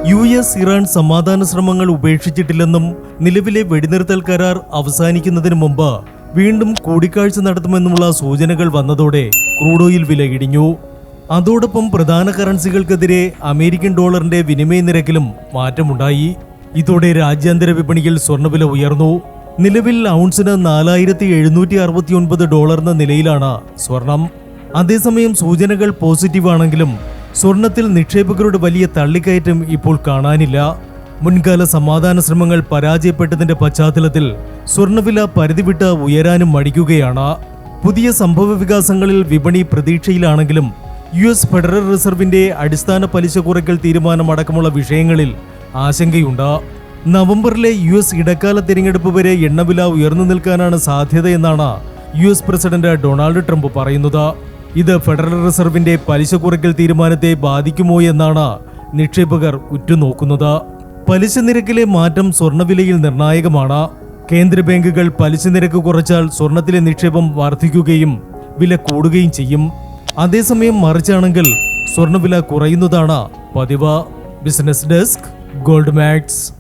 Iran സമാധാന ശ്രമങ്ങൾ ഉപേക്ഷിച്ചിട്ടില്ലെന്നും നിലവിലെ വെടിനിർത്തൽ കരാർ അവസാനിക്കുന്നതിന് മുമ്പ് വീണ്ടും കൂടിക്കാഴ്ച നടത്തുമെന്നുമുള്ള സൂചനകൾ വന്നതോടെ ക്രൂഡ് ഓയിൽ വില ഇടിഞ്ഞു. അതോടൊപ്പം പ്രധാന കറൻസികൾക്കെതിരെ അമേരിക്കൻ ഡോളറിന്റെ വിനിമയ നിരക്കിലും മാറ്റമുണ്ടായി. ഇതോടെ രാജ്യാന്തര വിപണിയിൽ സ്വർണ്ണവില ഉയർന്നു. നിലവിൽ ഔൺസിന് $4769 എന്ന നിലയിലാണ് സ്വർണം. അതേസമയം സൂചനകൾ പോസിറ്റീവാണെങ്കിലും സ്വർണത്തിൽ നിക്ഷേപകരുടെ വലിയ തള്ളിക്കയറ്റം ഇപ്പോൾ കാണാനില്ല. മുൻകാല സമാധാന ശ്രമങ്ങൾ പരാജയപ്പെട്ടതിന്റെ പശ്ചാത്തലത്തിൽ സ്വർണ്ണവില പരിധി വിട്ട് ഉയരാനും മടിക്കുകയാണ്. പുതിയ സംഭവ വികാസങ്ങളിൽ വിപണി പ്രതീക്ഷയിലാണെങ്കിലും US ഫെഡറൽ റിസർവിന്റെ അടിസ്ഥാന പലിശ കുറയ്ക്കൽ തീരുമാനമടക്കമുള്ള വിഷയങ്ങളിൽ ആശങ്കയുണ്ട്. നവംബറിലെ US ഇടക്കാല തിരഞ്ഞെടുപ്പ് വരെ എണ്ണവില ഉയർന്നു നിൽക്കാനാണ് സാധ്യതയെന്നാണ് US പ്രസിഡന്റ് ഡൊണാൾഡ് ട്രംപ് പറയുന്നത്. ഇത് ഫെഡറൽ റിസർവിന്റെ പലിശ കുറയ്ക്കൽ തീരുമാനത്തെ ബാധിക്കുമോ എന്നാണ് നിക്ഷേപകർ ഉറ്റുനോക്കുന്നത്. പലിശ നിരക്കിലെ മാറ്റം സ്വർണ്ണവിലയിൽ നിർണായകമാണ്. കേന്ദ്ര ബാങ്കുകൾ പലിശ നിരക്ക് കുറച്ചാൽ സ്വർണത്തിലെ നിക്ഷേപം വർദ്ധിക്കുകയും വില കൂടുകയും ചെയ്യും. അതേസമയം മറിച്ചാണെങ്കിൽ സ്വർണ്ണവില കുറയുന്നതാണ് പതിവ്. Business desk, gold max.